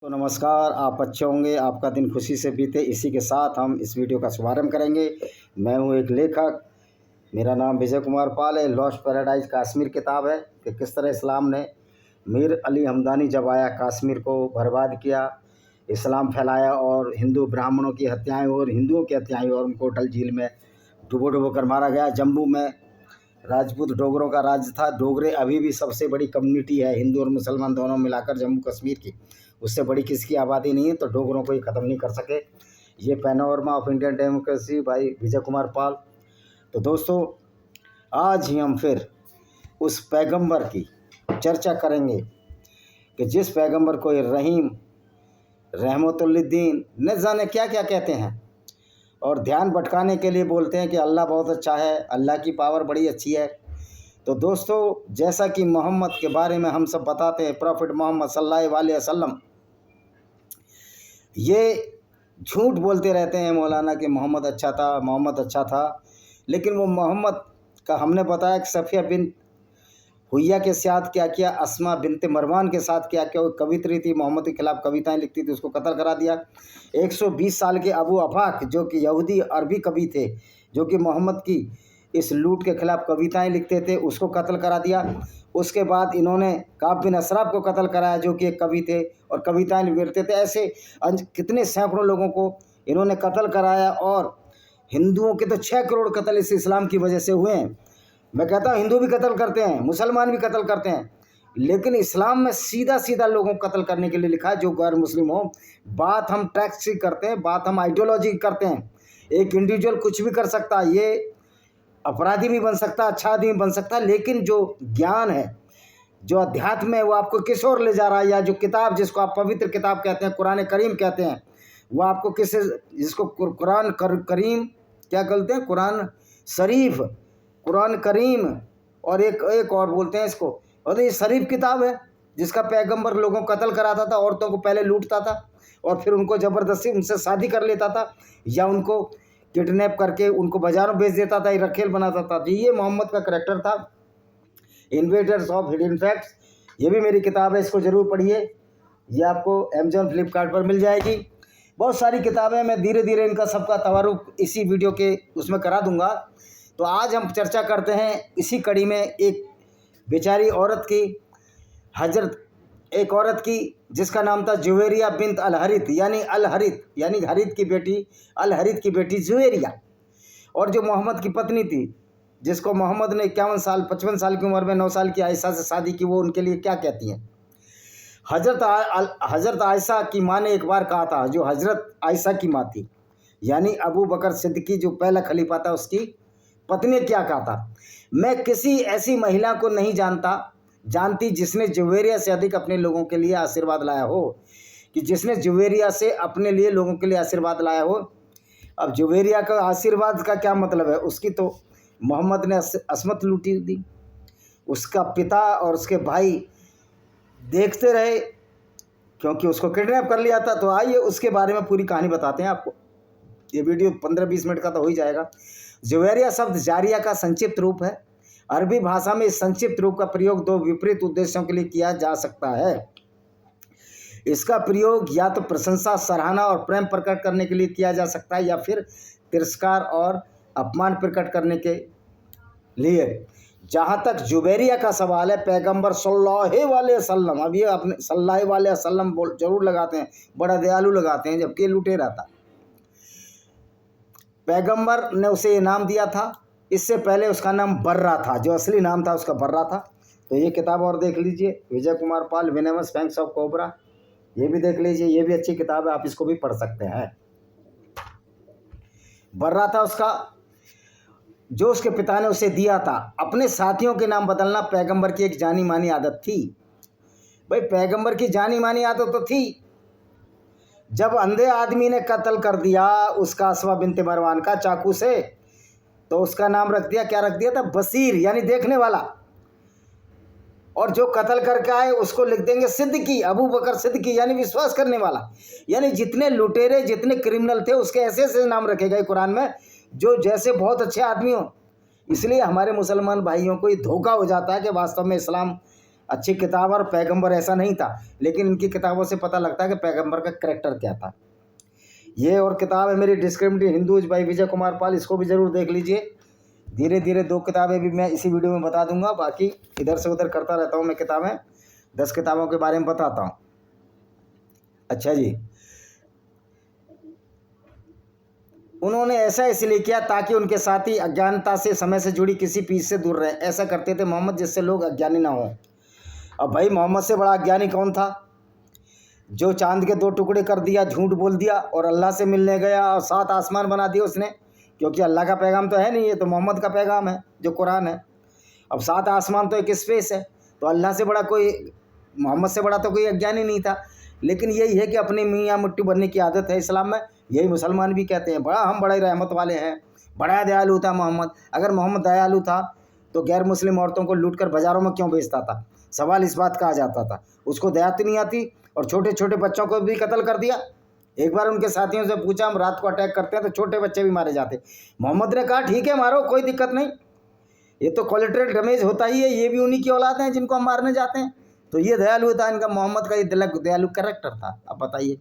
तो नमस्कार, आप अच्छे होंगे, आपका दिन खुशी से बीते, इसी के साथ हम इस वीडियो का शुभारंभ करेंगे। मैं हूं एक लेखक, मेरा नाम विजय कुमार पाल है। लॉस्ट पैराडाइज कश्मीर किताब है कि किस तरह इस्लाम ने मीर अली हमदानी जब आया कश्मीर को बर्बाद किया, इस्लाम फैलाया और हिंदू ब्राह्मणों की हत्याएँ और हिंदुओं की हत्याएँ और उनको डल झील में डुबो कर मारा गया। जम्मू में राजपूत डोगरों का राज्य था। डोगरे अभी भी सबसे बड़ी कम्युनिटी है, हिंदू और मुसलमान दोनों मिलाकर जम्मू कश्मीर की, उससे बड़ी किसकी आबादी नहीं है, तो डोगरों को ही ख़त्म नहीं कर सके। ये पैनोरमा ऑफ इंडियन डेमोक्रेसी भाई विजय कुमार पाल। तो दोस्तों, आज ही हम फिर उस पैगंबर की चर्चा करेंगे कि जिस पैगंबर को ये रहीम रहमतुल्लिद्दीन न जाने क्या क्या कहते हैं और ध्यान भटकाने के लिए बोलते हैं कि अल्लाह बहुत अच्छा है, अल्लाह की पावर बड़ी अच्छी है। तो दोस्तों, जैसा कि मोहम्मद के बारे में हम सब बताते हैं, प्रॉफिट मोहम्मद सल्लल्लाहु अलैहि वसल्लम, ये झूठ बोलते रहते हैं मौलाना कि मोहम्मद अच्छा था, मोहम्मद अच्छा था। लेकिन वो मोहम्मद का हमने बताया कि सफ़िया बिन हुइया के साथ क्या किया, अस्मा बिनते मरवान के साथ क्या किया। वो कवित्री थी, मोहम्मद के खिलाफ कविताएं लिखती थी, उसको कत्ल करा दिया। 120 साल के अबू अफाक जो कि यहूदी अरबी कवि थे, जो कि मोहम्मद की इस लूट के खिलाफ कविताएं लिखते थे, उसको कत्ल करा दिया। उसके बाद इन्होंने काब बिन असराफ को कत्ल कराया, जो कि एक कवि थे और कविताएं लिखते थे। ऐसे कितने सैकड़ों लोगों को इन्होंने कत्ल कराया और हिंदुओं के तो 6 करोड़ कत्ल इस इस्लाम की वजह से हुए हैं। मैं कहता हूँ हिंदू भी कत्ल करते हैं, मुसलमान भी कत्ल करते हैं, लेकिन इस्लाम में सीधा सीधा लोगों को कत्ल करने के लिए लिखा है जो गैर मुस्लिम हो। बात हम टैक्स की करते हैं, बात हम आइडियोलॉजी की करते हैं। एक इंडिविजुअल कुछ भी कर सकता है, ये अपराधी भी बन सकता है, अच्छा आदमी बन सकता है, लेकिन जो ज्ञान है, जो अध्यात्म है, वो आपको किस ओर ले जा रहा है, या जो किताब जिसको आप पवित्र किताब कहते हैं, कुरान करीम कहते हैं, वो आपको किस, जिसको कुरान करीम क्या कहते हैं, कुरान शरीफ, कुरान करीम और एक और बोलते हैं इसको, और ये शरीफ किताब है जिसका पैगंबर लोगों को कत्ल कराता था, औरतों को पहले लूटता था और फिर उनको ज़बरदस्ती उनसे शादी कर लेता था, या उनको किडनैप करके उनको बाज़ारों बेच देता था, रखेल बनाता था। जी, ये मोहम्मद का करैक्टर था। इन्वेडर्स ऑफ हिडन फैक्ट्स, ये भी मेरी किताब है, इसको ज़रूर पढ़िए। ये आपको अमेजॉन फ्लिपकार्ट पर मिल जाएगी। बहुत सारी किताबें, मैं धीरे धीरे इनका सबका तवारुक इसी वीडियो के उसमें करा दूंगा। तो आज हम चर्चा करते हैं इसी कड़ी में एक बेचारी औरत की, हजरत एक औरत की जिसका नाम था जुवेरिया बिन्त अल हरित, यानी अल हरित यानी हरित की बेटी, अल हरित की बेटी जुवेरिया। और जो मोहम्मद की पत्नी थी, जिसको मोहम्मद ने 55 साल की उम्र में 9 साल की आयशा से शादी की, वो उनके लिए क्या कहती हैं। हजरत आयशा की माँ ने एक बार कहा था, जो हजरत आयशा की माँ थी, यानी अबू बकर सिद्दीकी जो पहला खलीफा था, उसकी पत्नी ने क्या कहा था, मैं किसी ऐसी महिला को नहीं जानती जिसने जुवेरिया से अधिक अपने लोगों के लिए आशीर्वाद लाया हो, कि जिसने जुवेरिया से अपने लिए लोगों के लिए आशीर्वाद लाया हो। अब जुवेरिया का आशीर्वाद का क्या मतलब है, उसकी तो मोहम्मद ने असमत लूटी दी। उसका पिता और उसके भाई देखते रहे क्योंकि उसको किडनैप कर लिया था। तो आइए उसके बारे में पूरी कहानी बताते हैं आपको। ये वीडियो 15-20 मिनट का तो हो ही जाएगा। जुवेरिया शब्द जारिया का संक्षिप्त रूप है। अरबी भाषा में इस संक्षिप्त रूप का प्रयोग 2 विपरीत उद्देश्यों के लिए किया जा सकता है। इसका प्रयोग या तो प्रशंसा, सराहना और प्रेम प्रकट करने के लिए किया जा सकता है, या फिर तिरस्कार और अपमान प्रकट करने के लिए। जहाँ तक जुवेरिया का सवाल है, पैगंबर सल्लल्लाहु अलैहि वसल्लम, अब ये अपने सल्लल्लाहु अलैहि वसल्लम जरूर लगाते हैं, बड़ा दयालु लगाते हैं, जबकि लुटे रहता। पैगंबर ने उसे ये नाम दिया था। इससे पहले उसका नाम बर्रा था, जो असली नाम था उसका बर्रा था। तो ये किताब और देख लीजिए, Vijay Kumar Pal, venomous fangs of cobra, ये भी देख लीजिए, ये भी अच्छी किताब है, आप इसको भी पढ़ सकते हैं। बर्रा था उसका, जो उसके पिता ने उसे दिया था। अपने साथियों के नाम बदलना पैगंबर की एक जानी मानी आदत थी। भाई, पैगंबर की जानी मानी आदत तो थी। जब अंधे आदमी ने कत्ल कर दिया उसका अस्मा बिनते मरवान का चाकू से, तो उसका नाम रख दिया, क्या रख दिया था, बसीर, यानी देखने वाला। और जो कत्ल करके आए उसको लिख देंगे सिद्दीकी, अबू बकर सिद्दीकी, यानी विश्वास करने वाला। यानी जितने लुटेरे, जितने क्रिमिनल थे, उसके ऐसे ऐसे नाम रखे गए कुरान में, जो जैसे बहुत अच्छे आदमी हो। इसलिए हमारे मुसलमान भाइयों को ये धोखा हो जाता है कि वास्तव में इस्लाम अच्छी किताब और पैगंबर ऐसा नहीं था, लेकिन इनकी किताबों से पता लगता है कि पैगंबर का करैक्टर क्या था। ये और किताब है मेरी discriminative Hindus by Vijay Kumar Pal, इसको भी ज़रूर देख लीजिए। धीरे धीरे 2 किताबें भी मैं इसी वीडियो में बता दूंगा, बाकी इधर से उधर करता रहता हूँ मैं किताबें, 10 किताबों के बारे में बताता हूँ। अच्छा जी, उन्होंने ऐसा इसलिए किया ताकि उनके साथी अज्ञानता से समय से जुड़ी किसी पीछ से दूर रहे। ऐसा करते थे मोहम्मद जिससे लोग अज्ञानी ना हों। अब भाई मोहम्मद से बड़ा अज्ञानी कौन था? जो चांद के 2 टुकड़े कर दिया, झूठ बोल दिया और अल्लाह से मिलने गया और 7 आसमान बना दिए उसने, क्योंकि अल्लाह का पैगाम तो है नहीं, ये तो मोहम्मद का पैगाम है जो कुरान है। अब 7 आसमान तो एक स्पेस है, तो अल्लाह से बड़ा कोई, मोहम्मद से बड़ा तो कोई अज्ञानी नहीं था। लेकिन यही है कि अपनी मियाँ मिट्टी बनने की आदत है इस्लाम में। यही मुसलमान भी कहते हैं, हम बड़े रहमत वाले हैं, बड़ा दयालु था मोहम्मद। अगर मोहम्मद दयालु था तो गैर मुस्लिम औरतों को लूटकर बाज़ारों में क्यों बेचता था? सवाल इस बात का आ जाता था। उसको दयाती नहीं आती और छोटे छोटे बच्चों को भी कत्ल कर दिया। एक बार उनके साथियों से पूछा, हम रात को अटैक करते हैं तो छोटे बच्चे भी मारे जाते। मोहम्मद ने कहा ठीक है मारो, कोई दिक्कत नहीं, ये तो कोलेटरल डैमेज होता ही है, ये भी उन्हीं की औलाद हैं जिनको हम मारने जाते हैं। तो ये दयालु था इनका, मोहम्मद का ये दयालु कैरेक्टर था। अब बताइए,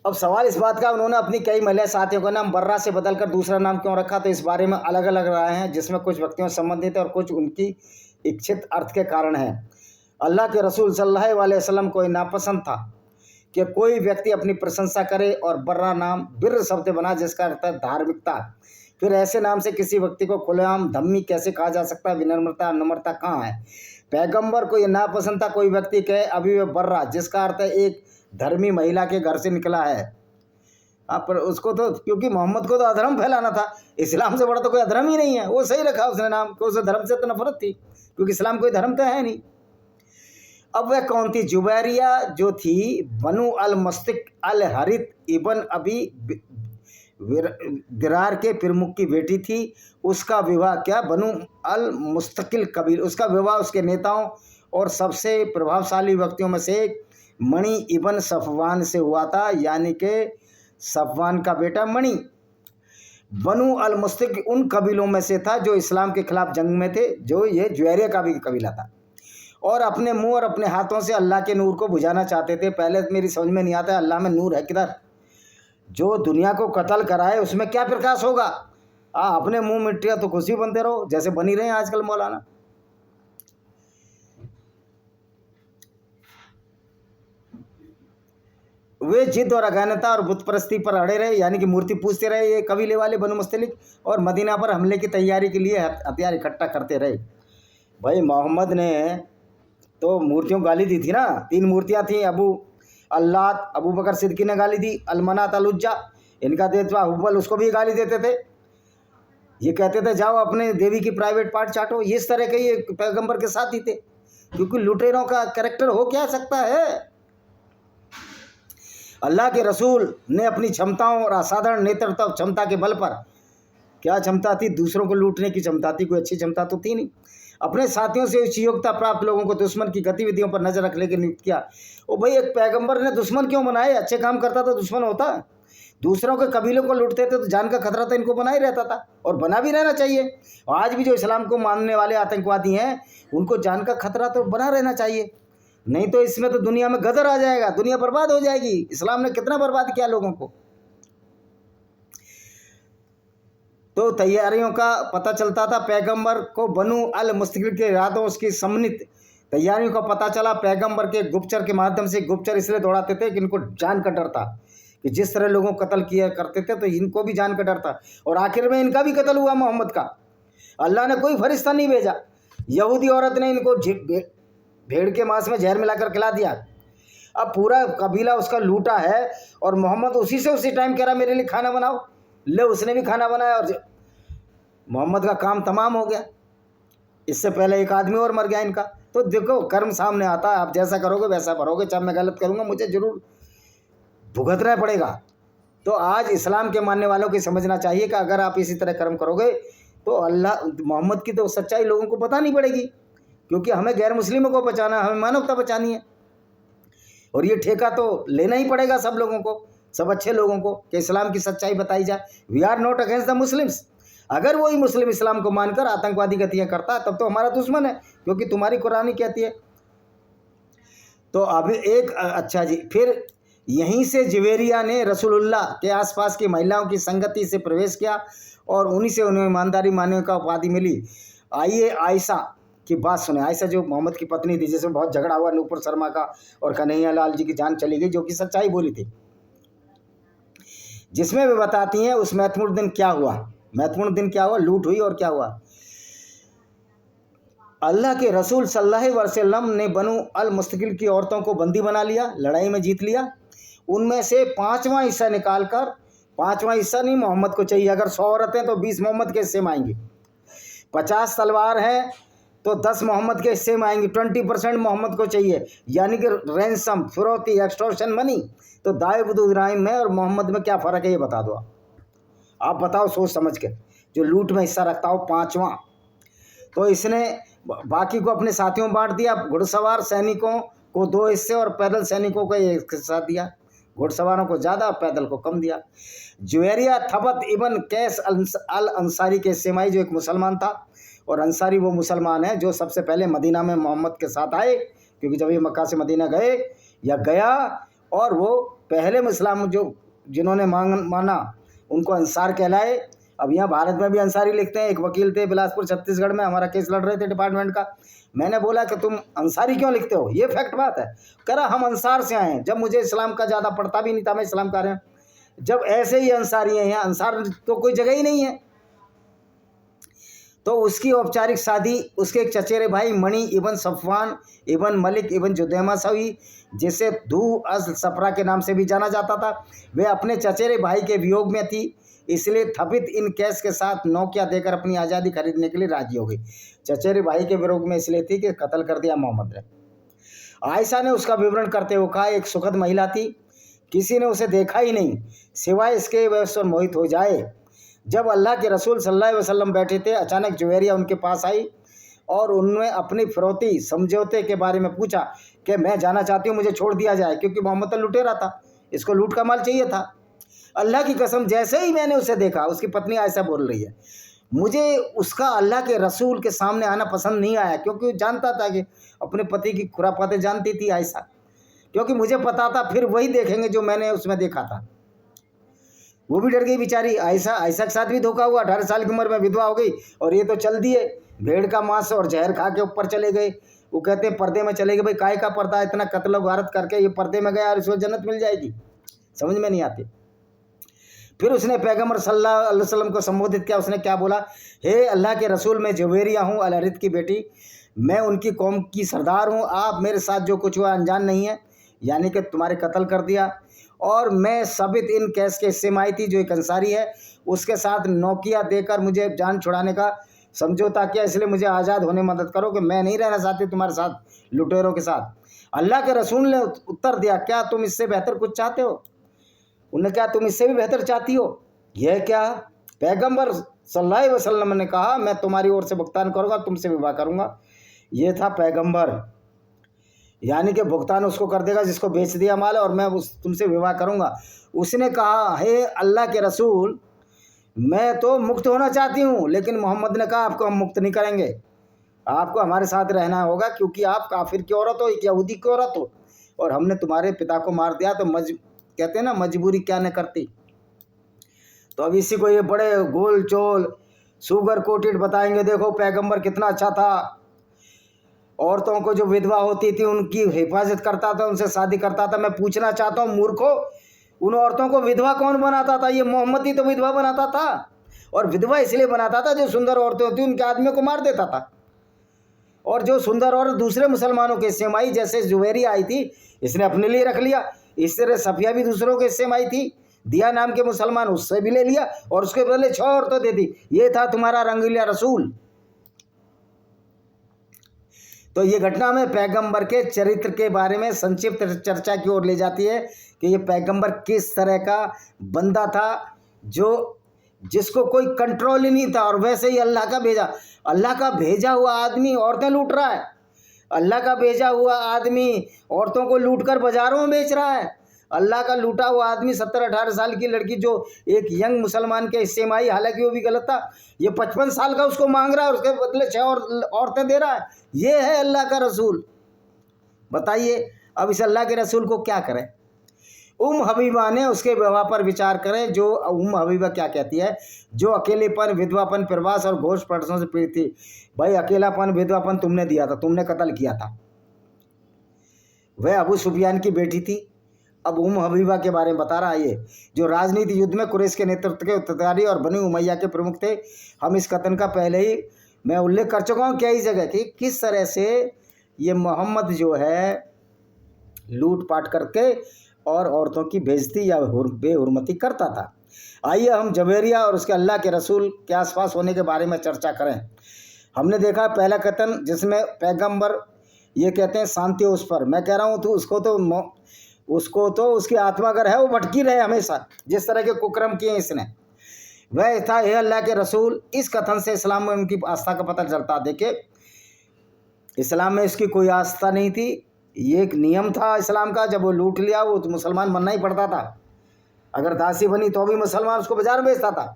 अब सवाल इस बात का, उन्होंने अपनी कई महिला साथियों का नाम बर्रा से बदलकर दूसरा नाम क्यों रखा? तो इस बारे में अलग अलग राय हैं, जिसमें कुछ व्यक्तियों से संबंधित है और कुछ उनकी इच्छित अर्थ के कारण है। अल्लाह के रसूल सल्लल्लाहु अलैहि वसल्लम को नापसंद था कि कोई व्यक्ति अपनी प्रशंसा करे और बर्रा नाम बिर्र शब्द बना जिसका अर्थ है धार्मिकता। फिर ऐसे नाम से किसी व्यक्ति को खुलेआम धम्मी कैसे कहा जा सकता है? विनम्रता नम्रता कहाँ है? पैगंबर को ये नापसंद था कोई व्यक्ति कहे अभी वह बर्रा, जिसका अर्थ है एक धर्मी महिला के घर से निकला है। पर उसको तो, क्योंकि मोहम्मद को तो अधर्म फैलाना था, इस्लाम से बड़ा तो कोई अधर्म ही नहीं है, वो सही रखा उसने नाम, कि उसे धर्म से तो नफरत थी, क्योंकि इस्लाम कोई धर्म तो है नहीं। अब वह कौन थी? जुबैरिया जो थी बनु अल मुस्तक अल हरित इबन अबी दिरार के प्रमुख की बेटी थी। उसका विवाह क्या बनु अल मुस्तकिल कबील, उसका विवाह उसके नेताओं और सबसे प्रभावशाली व्यक्तियों में से एक मणि इबन सफवान से हुआ था, यानी कि सफवान का बेटा मणि। बनु अल मुस्तक उन कबीलों में से था जो इस्लाम के खिलाफ जंग में थे, जो ये जुवैरिया का भी कबीला था, और अपने मुंह और अपने हाथों से अल्लाह के नूर को बुझाना चाहते थे। पहले मेरी समझ में नहीं आता अल्लाह में नूर है किधर? जो दुनिया को कत्ल कराए उसमें क्या प्रकाश होगा? अपने मुंह मिट्टिया तो खुशी बनते रहो, जैसे बनी रहे आजकल मौलाना। वे जिद और अज्ञानता और बुत परस्ती पर अड़े रहे, यानी कि मूर्ति पूजते रहे ये कबीले वाले बनु मुस्तलिक, और मदीना पर हमले की तैयारी के लिए हथियार इकट्ठा करते रहे। भाई मोहम्मद ने तो मूर्तियों को गाली दी थी ना, 3 मूर्तियां थी, अल्लात, अबू बकर सिद्दीकी ने गाली दी, अलमनात अलुज्जा, इनका देवता हुब्बल, उसको भी गाली देते थे। ये कहते थे जाओ अपने देवी की प्राइवेट पार्ट चाटो। ये इस तरह के ये पैगंबर के साथ ही थे, क्योंकि लुटेरों का कैरेक्टर हो क्या सकता है? अल्लाह के रसूल ने अपनी क्षमताओं और असाधारण नेतृत्व क्षमता के बल पर, क्या क्षमता थी? दूसरों को लूटने की क्षमता थी, कोई अच्छी क्षमता तो थी नहीं। अपने साथियों से उच्च योग्यता प्राप्त लोगों को दुश्मन की गतिविधियों पर नजर रखने के नियुक्त किया। ओ भाई, एक पैगंबर ने दुश्मन क्यों बनाए? अच्छे काम करता तो दुश्मन होता। दूसरों के कबीलों को लूटते थे तो जान का खतरा तो इनको बना ही रहता था, और बना भी रहना चाहिए। और आज भी जो इस्लाम को मानने वाले आतंकवादी हैं उनको जान का खतरा तो बना रहना चाहिए, नहीं तो इसमें तो दुनिया में गदर आ जाएगा, दुनिया बर्बाद हो जाएगी। इस्लाम ने कितना बर्बाद किया लोगों को। तो तैयारियों का पता चलता था पैगंबर को बनु अल मुस्तकिल के इरादों, उसकी सम्मिलित तैयारियों का पता चला पैगंबर के गुप्तचर के माध्यम से। गुप्तचर इसलिए दौड़ाते थे कि इनको जान का डर था, कि जिस तरह लोगों को कत्ल किया करते थे तो इनको भी जान का डर था, और आखिर में इनका भी कत्ल हुआ मोहम्मद का। अल्लाह ने कोई फरिश्ता नहीं भेजा, यहूदी औरत ने इनको भेड़ के मांस में जहर मिलाकर खिला दिया। अब पूरा कबीला उसका लूटा है, और मोहम्मद उसी टाइम कह रहा मेरे लिए खाना बनाओ, ले उसने भी खाना बनाया और मोहम्मद का काम तमाम हो गया। इससे पहले एक आदमी और मर गया इनका। तो देखो, कर्म सामने आता है, आप जैसा करोगे वैसा भरोगे। चाहे मैं गलत करूँगा मुझे जरूर भुगतना पड़ेगा। तो आज इस्लाम के मानने वालों को समझना चाहिए कि अगर आप इसी तरह कर्म करोगे तो अल्लाह मोहम्मद की तो सच्चाई लोगों को पता नहीं पड़ेगी, क्योंकि हमें गैर मुस्लिमों को बचाना, हमें मानवता बचानी है, और ये ठेका तो लेना ही पड़ेगा सब लोगों को, सब अच्छे लोगों को, कि इस्लाम की सच्चाई बताई जाए। We are not against the Muslims. अगर वही मुस्लिम इस्लाम को मानकर आतंकवादी गतियाँ करता तब तो हमारा दुश्मन है, क्योंकि तुम्हारी कुरानी कहती है। तो अब एक अच्छा जी, फिर यहीं से जुवेरिया ने रसूलुल्लाह के आसपास की महिलाओं की संगति से प्रवेश किया और उन्हीं से उन्हें ईमानदारी मानने का उपाधि मिली। आइए आयशा की बात सुने। आयशा जो मोहम्मद की पत्नी थी, जिसमें बहुत झगड़ा हुआ नूपुर शर्मा का और कन्हैया लाल जी की जान चली गई, जो कि सच्चाई बोली थी, जिसमें वे बताती हैं उस महत्वपूर्ण दिन क्या हुआ। महत्वपूर्ण दिन क्या हुआ? लूट हुई और क्या हुआ? अल्लाह के रसूल सल्लल्लाहु अलैहि वसल्लम ने बनु अल मुस्तकिल की औरतों को बंदी बना लिया, लड़ाई में जीत लिया। उनमें से 5वां हिस्सा निकालकर, 5वां हिस्सा नहीं मोहम्मद को चाहिए। अगर 100 औरतें तो 20 मोहम्मद के हिस्से में आएंगी, 50 तलवार हैं तो 10 मोहम्मद के हिस्से में आएंगी, 20% मोहम्मद को चाहिए। यानी कि रैंसम, फिरौती, एक्सटॉर्शन मनी। तो दाऊद इब्राहिम में और मोहम्मद में क्या फ़र्क है, ये बता दो आप बताओ सोच समझ के। जो लूट में हिस्सा रखता हो 5वां, तो इसने बाकी को अपने साथियों बांट दिया। घुड़सवार सैनिकों को 2 हिस्से और पैदल सैनिकों को 1 हिस्सा दिया। घुड़सवारों को ज़्यादा, पैदल को कम दिया। जुवेरिया थबत इबन कैस अल अंसारी के हिस्से में आई, जो एक मुसलमान था। और अंसारी वो मुसलमान है जो सबसे पहले मदीना में मोहम्मद के साथ आए, क्योंकि जब ये मक्का से मदीना गए या गया, और वो पहले मुसलमान जो जिन्होंने माना उनको अंसार कहलाए। अब यहाँ भारत में भी अंसारी लिखते हैं। एक वकील थे बिलासपुर छत्तीसगढ़ में, हमारा केस लड़ रहे थे डिपार्टमेंट का। मैंने बोला कि तुम अंसारी क्यों लिखते हो, ये फैक्ट बात है। कह रहा हम अंसार से आए हैं। जब मुझे इस्लाम का ज़्यादा पढ़ता भी नहीं था, मैं इस्लाम का रहा हूँ। जब ऐसे ही अंसारी हैं, यहाँ अंसार तो कोई जगह ही नहीं है। तो उसकी औपचारिक शादी उसके एक चचेरे भाई मणि इबन सफ़वान इबन मलिक इबन जुदैमा से हुई, जिसे धू अस सफरा के नाम से भी जाना जाता था। वे अपने चचेरे भाई के वियोग में थी, इसलिए थबित इन कैश के साथ नौकिया देकर अपनी आज़ादी खरीदने के लिए राजी हो गई। चचेरे भाई के विरोध में इसलिए थी कि कत्ल कर दिया मोहम्मद ने। आयशा ने उसका विवरण करते हुए कहा, एक सुखद महिला थी, किसी ने उसे देखा ही नहीं सिवाय इसके वह उससे मोहित हो जाए। जब अल्लाह के रसूल सल्लल्लाहु अलैहि वसल्लम बैठे थे, अचानक जुवेरिया उनके पास आई और उनमें अपनी फिरौती समझौते के बारे में पूछा कि मैं जाना चाहती हूँ, मुझे छोड़ दिया जाए, क्योंकि मोहम्मद तो लुटेरा था, इसको लूट का माल चाहिए था। अल्लाह की कसम, जैसे ही मैंने उसे देखा, उसकी पत्नी आयशा बोल रही है, मुझे उसका अल्लाह के रसूल के सामने आना पसंद नहीं आया, क्योंकि जानता था कि अपने पति की खुराफातें जानती थी आयशा, क्योंकि मुझे पता था फिर वही देखेंगे जो मैंने उसमें देखा था। वो भी डर गई बेचारी। आयशा के साथ भी धोखा हुआ। 18 साल की उम्र में विधवा हो गई, और ये तो चल दिए भेड़ का मांस और जहर खा के ऊपर चले गए। वो कहते हैं पर्दे में चले गए। भाई काय का पर्दा, इतना कत्ल गारत करके ये पर्दे में गया और इसको जन्नत मिल जाएगी, समझ में नहीं आती। फिर उसने पैगम्बर सल्लल्लाहु अलैहि वसल्लम को संबोधित किया। उसने क्या बोला, हे अल्लाह के रसूल, मैं जुवेरिया हूँ, अल हरिथ की बेटी, मैं उनकी कौम की सरदार हूँ। आप मेरे साथ जो कुछ हुआ अनजान नहीं है, यानी कि तुम्हारे कत्ल कर दिया। और मैं साबित इन कैस के हिस्से में आई थी, जो एक अंसारी है, उसके साथ नौकिया देकर मुझे जान छुड़ाने का समझौता किया, इसलिए मुझे आज़ाद होने में मदद करो कि मैं नहीं रहना चाहती तुम्हारे साथ लुटेरों के साथ। अल्लाह के रसूल ने उत्तर दिया, क्या तुम इससे बेहतर कुछ चाहते हो? उन्होंने कहा, तुम इससे भी बेहतर चाहती हो? यह क्या? पैगंबर सल्लल्लाहु अलैहि वसल्लम ने कहा, मैं तुम्हारी ओर से भुगतान करूँगा, तुमसे विवाह करूँगा। ये था पैगंबर, यानी कि भुगतान उसको कर देगा जिसको बेच दिया माल, और मैं तुमसे विवाह करूँगा। उसने कहा, हे अल्लाह के रसूल, मैं तो मुक्त होना चाहती हूँ। लेकिन मोहम्मद ने कहा, आपको हम मुक्त नहीं करेंगे, आपको हमारे साथ रहना होगा, क्योंकि आप काफिर की औरत हो, एक यहूदी की औरत हो, और हमने तुम्हारे पिता को मार दिया। तो कहते हैं ना, मजबूरी क्या न करती। तो अब इसी को ये बड़े गोल चोल सुगर कोटेड बताएंगे, देखो पैगंबर कितना अच्छा था, औरतों को जो विधवा होती थी उनकी हिफाजत करता था, उनसे शादी करता था। मैं पूछना चाहता हूँ मूर्खों, उन औरतों को विधवा कौन बनाता था? ये मोहम्मद ही तो विधवा बनाता था, और विधवा इसलिए बनाता था, जो सुंदर औरतें होती उनके आदमियों को मार देता था। और जो सुंदर औरत दूसरे मुसलमानों के हिस्से में आई, जैसे जुवेरिया आई थी, इसने अपने लिए रख लिया। इस तरह सफिया भी दूसरों के हिस्से में आई थी, दिया नाम के मुसलमान, उससे भी ले लिया, और उसके बदले 6 औरतें दे दी। ये था तुम्हारा रंगीला रसूल। तो ये घटना में पैगंबर के चरित्र के बारे में संक्षिप्त चर्चा की ओर ले जाती है कि ये पैगंबर किस तरह का बंदा था, जिसको कोई कंट्रोल ही नहीं था। और वैसे ही अल्लाह का भेजा हुआ आदमी औरतें लूट रहा है। अल्लाह का भेजा हुआ आदमी औरतों को लूट कर बाजारों में बेच रहा है। अल्लाह का लूटा हुआ आदमी 17-18 साल की लड़की जो एक यंग मुसलमान के हिस्से में आई, हालांकि वो भी गलत था, ये 55 साल का उसको मांग रहा है, उसके बदले 6 और औरतें दे रहा है। ये है अल्लाह का रसूल। बताइए अब इस अल्लाह के रसूल को क्या करें। हबीबा ने उसके विवाह पर विचार करें। जो हबीबा क्या कहती है, जो अकेलेपन, विधवापन, प्रवास और घोष परसों से पीड़ित थी। भाई अकेलापन, विधवापन तुमने दिया था, तुमने कत्ल किया था। वह अबू सुफियान की बेटी थी। अब हबीबा के बारे में बता रहा है ये, जो राजनीति युद्ध में कुरैश के नेतृत्व के उत्तरदारी और बनी उमैया के प्रमुख थे। हम इस कथन का पहले ही मैं उल्लेख कर चुका हूँ कई जगह कि किस तरह से ये मोहम्मद जो है लूट पाट करके और औरतों की बेइज्जती या बेहुरमती करता था। आइए हम जवेरिया और उसके अल्लाह के रसूल के आसपास होने के बारे में चर्चा करें। हमने देखा पहला कथन जिसमें पैगंबर ये कहते हैं शांति हो उस पर। मैं कह रहा हूँ तो उसको तो उसकी आत्मा अगर है वो भटकी रहे हमेशा, जिस तरह के कुकर्म किए इसने। वह था हे अल्लाह के रसूल। इस कथन से इस्लाम में उनकी आस्था का पता चलता। देखिए इस्लाम में इसकी कोई आस्था नहीं थी। ये एक नियम था इस्लाम का, जब वो लूट लिया वो तो मुसलमान बनना ही पड़ता था। अगर दासी बनी तो भी मुसलमान उसको बाजार बेचता था।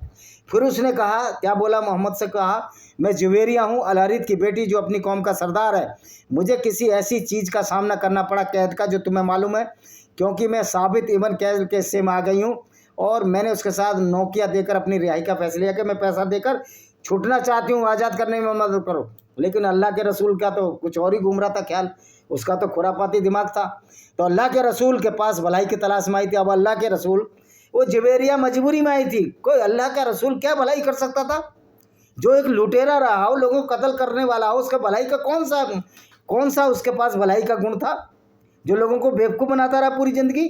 फिर उसने कहा, क्या बोला, मोहम्मद से कहा, मैं जुवेरिया हूँ, अलहरीत की बेटी, जो अपनी कौम का सरदार है। मुझे किसी ऐसी चीज़ का सामना करना पड़ा कैद का जो तुम्हें मालूम है, क्योंकि मैं साबित इबन कैद के हिस्से में आ गई हूँ और मैंने उसके साथ नौकिया देकर अपनी रिहाई का फैसला लिया कि मैं पैसा देकर छूटना चाहती हूँ, आज़ाद करने में मदद करो। लेकिन अल्लाह के रसूल का तो कुछ और ही घूम रहा था ख्याल, उसका तो खुरापाती दिमाग था। तो अल्लाह के रसूल के पास भलाई की तलाश में आई थी। अब अल्लाह के रसूल, वो जुवेरिया मजबूरी में आई थी। कोई अल्लाह का रसूल क्या भलाई कर सकता था? जो एक लुटेरा रहा हो, लोगों को कत्ल करने वाला हो, उसका भलाई का कौन सा उसके पास भलाई का गुण था जो लोगों को बेवकूफ़ बनाता रहा पूरी ज़िंदगी?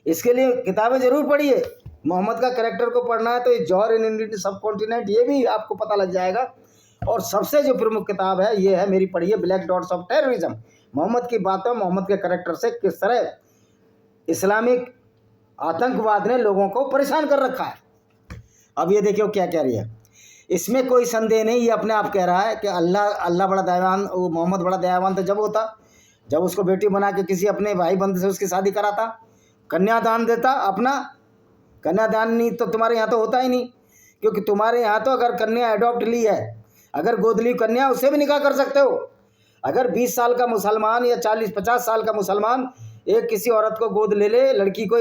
इसके लिए किताबें ज़रूर पढ़िए। मोहम्मद का कैरेक्टर को पढ़ना है तो ये जौहर इन इंडियन सब कॉन्टिनेंट, ये भी आपको पता लग जाएगा। और सबसे जो प्रमुख किताब है ये है, मेरी पढ़िए, black dots of terrorism. Mohammed की बातों, मोहम्मद के कैरेक्टर से किस तरह इस्लामिक आतंकवाद ने लोगों को परेशान कर रखा है। अब ये देखिए क्या कह रही है, इसमें कोई संदेह नहीं, ये अपने आप कह रहा है कि अल्लाह बड़ा दयावान, वो मोहम्मद बड़ा दयावान था जब उसको बेटी बना के किसी अपने भाई बंद से उसकी शादी कराता, कन्यादान देता अपना। कन्यादान नहीं तो तुम्हारे यहाँ तो होता ही नहीं, क्योंकि तुम्हारे यहाँ तो अगर कन्या एडॉप्ट ली है, अगर गोद ली कन्या, उससे भी निकाह कर सकते हो। अगर 20 साल का मुसलमान या 40-50 साल का मुसलमान एक किसी औरत को गोद ले ले, लड़की को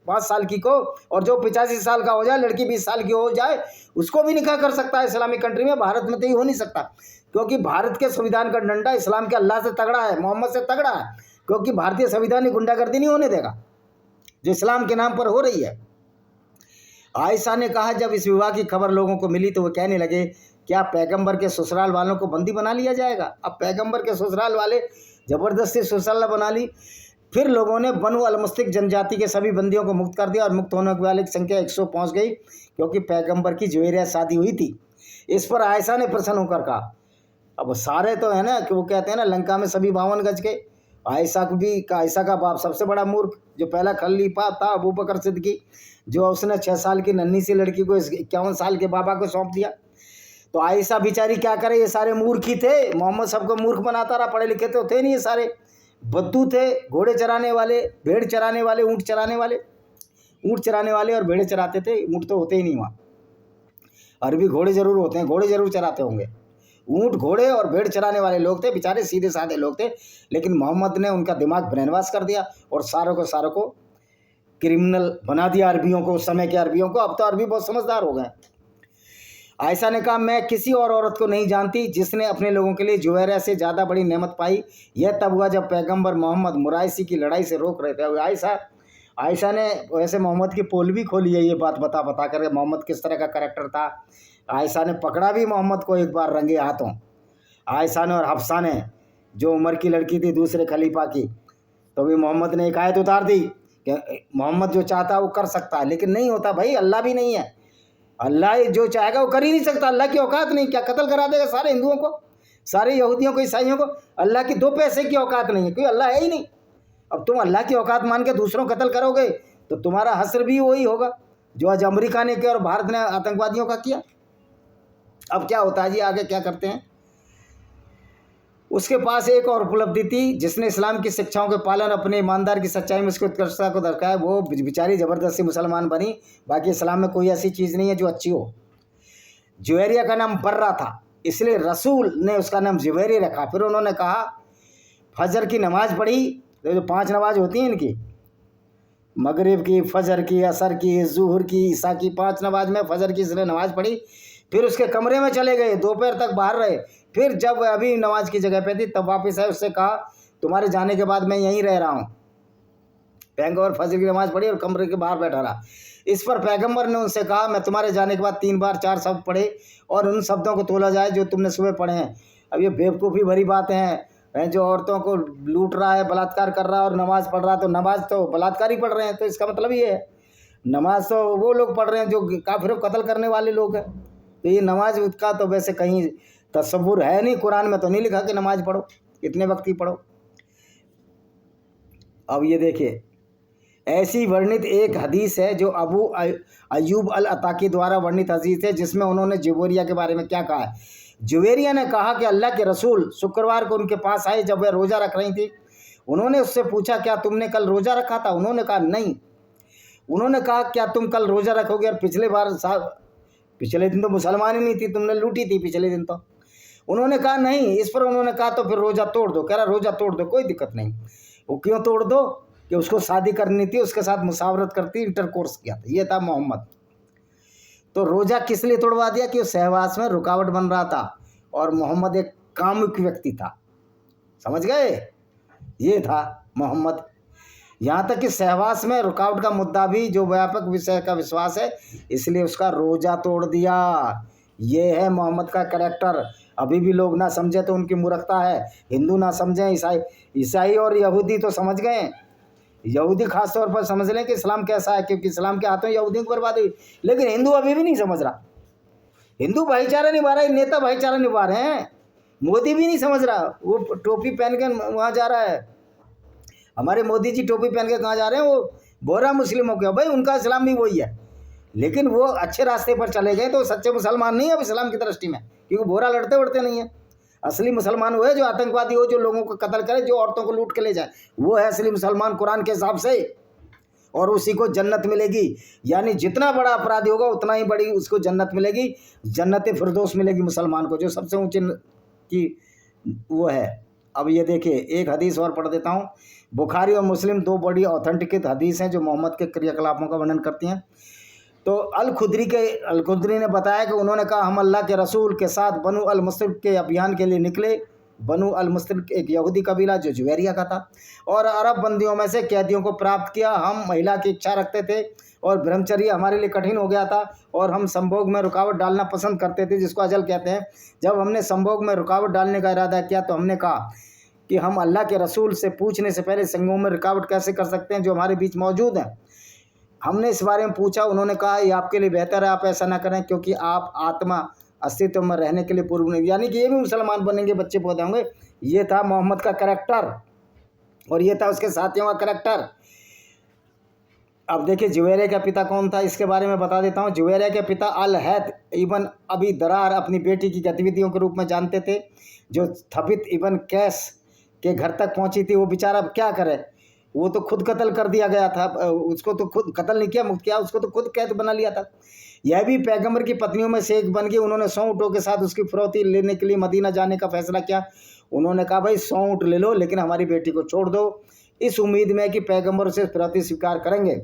5 साल की को, और जो 85 साल का हो जाए, लड़की 20 साल की हो जाए, उसको भी निकाह कर सकता है इस्लामिक कंट्री में। भारत में तो ये हो नहीं सकता, क्योंकि भारत के संविधान का डंडा इस्लाम के अल्लाह से तगड़ा है, मोहम्मद से तगड़ा है। क्योंकि भारतीय संविधान ही गुंडागर्दी नहीं होने देगा जो इस्लाम के नाम पर हो रही है। आयशा ने कहा, जब इस विवाह की खबर लोगों को मिली तो वो कहने लगे, क्या पैगंबर के ससुराल वालों को बंदी बना लिया जाएगा? अब पैगंबर के ससुराल वाले ज़बरदस्ती ससुराल बना ली। फिर लोगों ने बनु अल-मुस्तिक जनजाति के सभी बंदियों को मुक्त कर दिया और मुक्त होने वाले की संख्या 100 पहुँच गई, क्योंकि पैगंबर की जुवेरिया शादी हुई थी। इस पर आयशा ने प्रसन्न होकर कहा, अब सारे तो है ना कि वो कहते हैं ना, लंका में सभी 52 गज के। आयशा का बाप सबसे बड़ा मूर्ख, जो पहला खलीफा था अबू बकर सिद्दीकी, जो उसने 6 साल की नन्ही सी लड़की को 51 साल के बाबा को सौंप दिया। तो आयशा बेचारी क्या करे, ये सारे मूर्ख ही थे। मोहम्मद सबको मूर्ख बनाता रहा, पढ़े लिखे तो थे नहीं, ये सारे बद्दू थे, घोड़े चराने वाले, भेड़ चराने वाले, ऊँट चराने वाले और भेड़े चराते थे। ऊँट तो होते ही नहीं वहाँ, अरबी घोड़े जरूर होते हैं, घोड़े जरूर चराते होंगे। ऊँट, घोड़े और भेड़ चराने वाले लोग थे, बेचारे सीधे साधे लोग थे। लेकिन मोहम्मद ने उनका दिमाग ब्रेन वॉश कर दिया और सारों को क्रिमिनल बना दिया, अरबियों को, उस समय के अरबियों को। अब तो अरबी बहुत समझदार हो गए। आयशा ने कहा, मैं किसी और औरत को नहीं जानती जिसने अपने लोगों के लिए जुवेरिया से ज़्यादा बड़ी नेमत पाई। यह तब हुआ जब पैगंबर मोहम्मद मुराइसी की लड़ाई से रोक रहे थे। आयशा ने वैसे मोहम्मद की पोल भी खोली है, ये बात बता कर मोहम्मद किस तरह का करैक्टर था। आयशा ने पकड़ा भी मोहम्मद को एक बार रंगे हाथों। आयशा ने और हफ्सा ने, जो उमर की लड़की थी दूसरे खलीफा की, तो भी मोहम्मद ने एक आयत उतार दी कि मोहम्मद जो चाहता है वो कर सकता है, लेकिन नहीं होता भाई, अल्लाह भी नहीं है। अल्लाह जो चाहेगा वो कर ही नहीं सकता, अल्लाह की औकात नहीं। क्या कत्ल करा देगा सारे हिंदुओं को, सारे यहूदियों को, ईसाइयों को? अल्लाह की 2 पैसे की औकात नहीं है, क्योंकि अल्लाह है ही नहीं। अब तुम अल्लाह की औकात मान के दूसरों कत्ल करोगे तो तुम्हारा हश्र भी वही होगा जो आज अमेरिका ने किया और भारत ने आतंकवादियों का किया। अब क्या होता है जी, आगे क्या करते हैं? उसके पास एक और उपलब्धि थी, जिसने इस्लाम की शिक्षाओं के पालन, अपने ईमानदार की सच्चाई में उसकी उत्कृष्टता को दर्शाया। वो बेचारी ज़बरदस्ती मुसलमान बनी। बाकी इस्लाम में कोई ऐसी चीज़ नहीं है जो अच्छी हो। जुवेरिया का नाम बर्रा था, इसलिए रसूल ने उसका नाम जुवेरी रखा। फिर उन्होंने कहा, फजर की नमाज़ पढ़ी, जो 5 नमाज होती हैं इनकी, मगरिब की, फजर की, असर की, ज़ुहर की, ईशा की, 5 नमाज में फजर की इसने नमाज़ पढ़ी। फिर उसके कमरे में चले गए, दोपहर तक बाहर रहे। फिर जब अभी नमाज की जगह पे थी तब वापस आए। उससे कहा, तुम्हारे जाने के बाद मैं यहीं रह रहा हूँ। पैगम्बर फजर की नमाज़ पढ़ी और कमरे के बाहर बैठा रहा। इस पर पैगम्बर ने उनसे कहा, मैं तुम्हारे जाने के बाद 3 बार 4 शब्द पढ़े और उन शब्दों को तोला जाए जो तुमने सुबह पढ़े हैं। अब ये बेवकूफ़ी भरी बातें हैं, जो औरतों को लूट रहा है, बलात्कार कर रहा है और नमाज़ पढ़ रहा है, तो नमाज तो बलात्कार ही पढ़ रहे हैं। तो इसका मतलब ये है, नमाज तो वो लोग पढ़ रहे हैं जो काफिरों को कत्ल करने वाले लोग हैं। तो ये नमाज का तो वैसे कहीं तस्वुर है नहीं, कुरान में तो नहीं लिखा कि नमाज पढ़ो, इतने वक्त की पढ़ो। अब ये देखिए, ऐसी वर्णित एक हदीस है जो अबू अयूब अल अताकी द्वारा वर्णित हदीस है, जिसमें उन्होंने जुवेरिया के बारे में क्या कहा है। जुवेरिया ने कहा कि अल्लाह के रसूल शुक्रवार को उनके पास आए जब वह रोज़ा रख रही थी। उन्होंने उससे पूछा, क्या तुमने कल रोज़ा रखा था? उन्होंने कहा, नहीं। उन्होंने कहा, क्या तुम कल रोज़ा रखोगे? और पिछले दिन तो मुसलमान ही नहीं थी, तुमने लूटी थी पिछले दिन तो। उन्होंने कहा, नहीं। इस पर उन्होंने कहा, तो फिर रोज़ा तोड़ दो। कह रहा, रोज़ा तोड़ दो, कोई दिक्कत नहीं। वो क्यों तोड़ दो? कि उसको शादी करनी थी, उसके साथ मुसावरत करती, इंटरकोर्स किया था। ये था मोहम्मद। तो रोज़ा किस लिए तोड़वा दिया? कि उस सहवास में रुकावट बन रहा था और मोहम्मद एक कामुक व्यक्ति था। समझ गए? ये था मोहम्मद। यहाँ तक कि सहवास में रुकावट का मुद्दा भी जो व्यापक विषय का विश्वास है, इसलिए उसका रोज़ा तोड़ दिया। ये है मोहम्मद का कैरेक्टर। अभी भी लोग ना समझे तो उनकी मूर्खता है, हिंदू ना समझें, ईसाई और यहूदी तो समझ गए। यहूदी खास तौर पर समझ लें कि इस्लाम कैसा है, क्योंकि इस्लाम के हाथों यहूदियों को बर्बादी हुई। लेकिन हिंदू अभी भी नहीं समझ रहा। हिंदू भाईचारा निभा रहा है, नेता भाईचारा निभा रहे हैं। मोदी भी नहीं समझ रहा, वो टोपी पहन के वहाँ जा रहा है। हमारे मोदी जी टोपी पहन के कहाँ जा रहे हैं? वो बोरा मुस्लिमों के, भाई उनका इस्लाम भी वही है, लेकिन वो अच्छे रास्ते पर चले गए तो सच्चे मुसलमान नहीं है अब इस्लाम की दृष्टि में, क्योंकि बोरा लड़ते वड़ते नहीं है। असली मुसलमान वो है जो आतंकवादी हो, जो लोगों को कत्ल करे, जो औरतों को लूट के ले जाए, वो है असली मुसलमान कुरान के हिसाब से। और उसी को जन्नत मिलेगी। यानी जितना बड़ा अपराधी होगा उतना ही बड़ी उसको जन्नत मिलेगी, जन्नत फिरदौस मिलेगी मुसलमान को, जो सबसे ऊँची की वो है। अब ये देखिए, एक हदीस और पढ़ देता हूँ। बुखारी और मुस्लिम 2 बड़ी ऑथेंटिकेट हदीस हैं जो मोहम्मद के क्रियाकलापों का वर्णन करती हैं। तो अल खुदरी ने बताया कि उन्होंने कहा, हम अल्लाह के रसूल के साथ बनु अल मुस्तलिक के अभियान के लिए निकले। बनु अल मुस्तलिक एक यहूदी कबीला जो जुवेरिया का था, और अरब बंदियों में से कैदियों को प्राप्त किया। हम महिला की इच्छा रखते थे और ब्रह्मचर्य हमारे लिए कठिन हो गया था, और हम संभोग में रुकावट डालना पसंद करते थे, जिसको अजल कहते हैं। जब हमने संभोग में रुकावट डालने का इरादा किया तो हमने कहा कि हम अल्लाह के रसूल से पूछने से पहले संगों में रुकावट कैसे कर सकते हैं जो हमारे बीच मौजूद हैं। हमने इस बारे में पूछा, उन्होंने कहा, ये आपके लिए बेहतर है आप ऐसा ना करें, क्योंकि आप आत्मा अस्तित्व में रहने के लिए पूर्व नहीं, यानी कि ये भी मुसलमान बनेंगे, बच्चे पैदा होंगे। ये था मोहम्मद का करैक्टर और ये था उसके साथियों का करैक्टर। अब देखिए, जुवेरिया का पिता कौन था, इसके बारे में बता देता हूँ। जुवेरिया के पिता अल हैथ इबन अबी दरार अपनी बेटी की गतिविधियों के रूप में जानते थे, जो थबित इबन कैस के घर तक पहुंची थी। वो बेचारा क्या करे, वो तो खुद कत्ल कर दिया गया था, उसको तो खुद कत्ल नहीं किया, मुक्त किया, उसको तो खुद कैद बना लिया था। यह भी पैगंबर की पत्नियों में से एक बन गई। उन्होंने 100 ऊँटों के साथ उसकी फिरौती लेने के लिए मदीना जाने का फैसला किया। उन्होंने कहा, भाई 100 ऊँट ले लो, लेकिन हमारी बेटी को छोड़ दो, इस उम्मीद में कि पैगंबर उसे फिरौती स्वीकार करेंगे।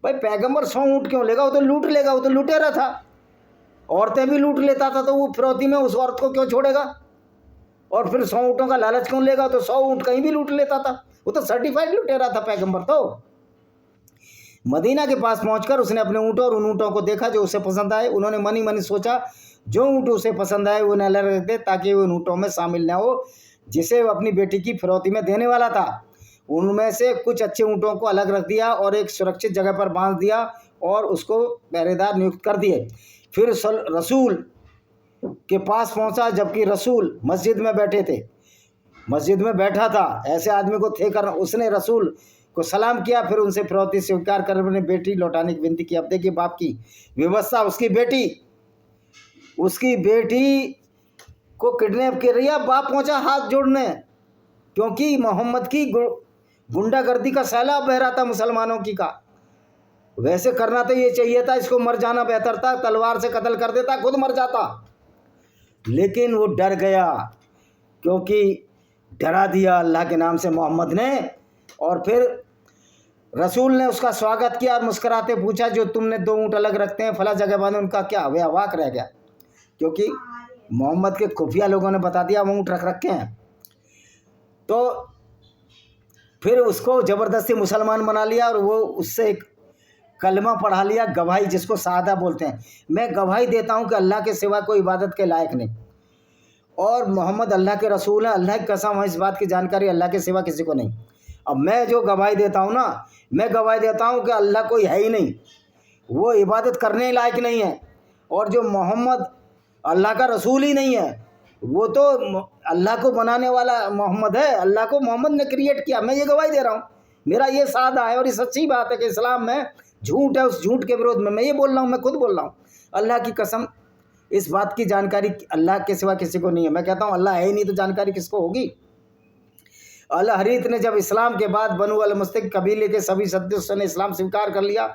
भाई पैगंबर 100 ऊँट क्यों लेगा, वो तो लूट लेगा, वो तो लुटेरा था, औरतें भी लूट लेता था, तो वो फिरौती में उस औरत को क्यों छोड़ेगा? और फिर 100 ऊँटों का लालच क्यों लेगा? तो 100 ऊँट कहीं भी लूट लेता था, वो तो सर्टिफाइड लुटेरा था पैगंबर। तो मदीना के पास पहुंचकर उसने अपने ऊँटों और उन ऊँटों को देखा जो उसे पसंद आए। उन्होंने मनी मनी सोचा, जो ऊँट उसे पसंद आए वो न रख दे, ताकि वो उन ऊँटों में शामिल न हो जिसे वो अपनी बेटी की फिरौती में देने वाला था। उनमें से कुछ अच्छे ऊँटों को अलग रख दिया और एक सुरक्षित जगह पर बांध दिया और उसको पहरेदार नियुक्त कर दिए। फिर रसूल के पास पहुंचा, जबकि रसूल मस्जिद में बैठे थे, मस्जिद में बैठा था। ऐसे आदमी को थे कर उसने रसूल को सलाम किया, फिर उनसे फिरौती स्वीकार कर अपनी बेटी लौटाने की विनती की। अब देखिए बाप की व्यवस्था, उसकी बेटी को किडनैप कर लिया, बाप पहुंचा हाथ जोड़ने, क्योंकि मोहम्मद की गुंडागर्दी का सैलाब बह रहा था मुसलमानों की का। वैसे करना तो ये चाहिए था, इसको मर जाना बेहतर था, तलवार से कत्ल कर देता, खुद मर जाता, लेकिन वो डर गया, क्योंकि डरा दिया अल्लाह के नाम से मोहम्मद ने। और फिर रसूल ने उसका स्वागत किया और मुस्कुराते पूछा, जो तुमने 2 ऊँट अलग रखते हैं फला जगह बांधे, उनका क्या? वे अवाक रह गया, क्योंकि मोहम्मद के खुफिया लोगों ने बता दिया वो ऊँट रख रखे हैं। तो फिर उसको ज़बरदस्ती मुसलमान बना लिया और वो उससे एक कलमा पढ़ा लिया, गवाही, जिसको शहादा बोलते हैं। मैं गवाही देता हूँ कि अल्लाह के सिवा कोई इबादत के लायक नहीं, और मोहम्मद अल्लाह के रसूल है, अल्लाह की कसम है, इस बात की जानकारी अल्लाह के सिवा किसी को नहीं। अब मैं जो गवाही देता हूँ ना, मैं गवाही देता हूँ कि अल्लाह कोई है ही नहीं, वो इबादत करने लायक नहीं है, और जो मोहम्मद अल्लाह का रसूल ही नहीं है, वो तो अल्लाह को बनाने वाला मोहम्मद है, अल्लाह को मोहम्मद ने क्रिएट किया। मैं ये गवाही दे रहा हूँ, मेरा ये सादा है, और ये सच्ची बात है कि इस्लाम में झूठ है, उस झूठ के विरोध में मैं ये बोल रहा हूँ, मैं खुद बोल रहा हूँ। अल्लाह की कसम, इस बात की जानकारी अल्लाह के सिवा किसी को नहीं है। मैं कहता हूँ अल्लाह है ही नहीं तो जानकारी किसको होगी? अल हरीत ने जब इस्लाम के बाद बनु अल मुस्तक कबीले के सभी सदस्यों ने इस्लाम स्वीकार कर लिया,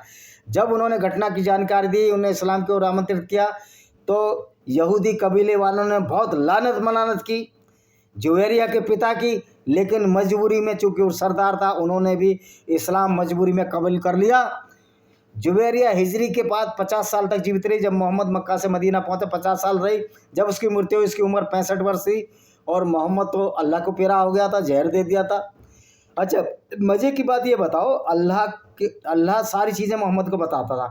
जब उन्होंने घटना की जानकारी दी, उन्हें इस्लाम की ओर आमंत्रित किया, तो यहूदी कबीले वालों ने बहुत लानत मनानत की जुवेरिया के पिता की, लेकिन मजबूरी में, चूँकि वो सरदार था, उन्होंने भी इस्लाम मजबूरी में कबूल कर लिया। जुवेरिया हिजरी के बाद 50 साल तक जीवित रही। जब मोहम्मद मक्का से मदीना पहुँचे 50 साल रही। जब उसकी मृत्यु हुई, उसकी उम्र 65 वर्ष थी, और मोहम्मद तो अल्लाह को प्यारा हो गया था, जहर दे दिया था। अच्छा, मज़े की बात ये बताओ, अल्लाह सारी चीज़ें मोहम्मद को बताता था।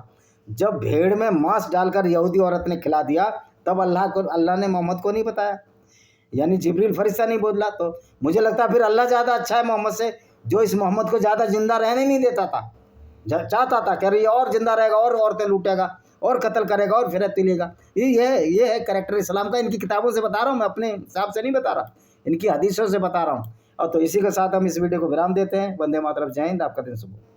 जब भेड़ में मांस डालकर यहूदी औरत ने खिला दिया, तब अल्लाह ने मोहम्मद को नहीं बताया, यानी जिब्रील फरिश्ता नहीं बोला। तो मुझे लगता है फिर अल्लाह ज़्यादा अच्छा है मोहम्मद से, जो इस मोहम्मद को ज़्यादा जिंदा रहने नहीं देता था, चाहता था कह रही और जिंदा रहेगा, और औरतें लूटेगा, और कत्ल करेगा, और फिरत लेगा। ये है कैरेक्टर इस्लाम का। इनकी किताबों से बता रहा हूँ मैं, अपने हिसाब से नहीं बता रहा, इनकी हदीसों से बता रहा हूँ। और तो इसी के साथ हम इस वीडियो को विराम देते हैं। वंदे मातरम, जय हिंद, आपका दिन शुभ हो।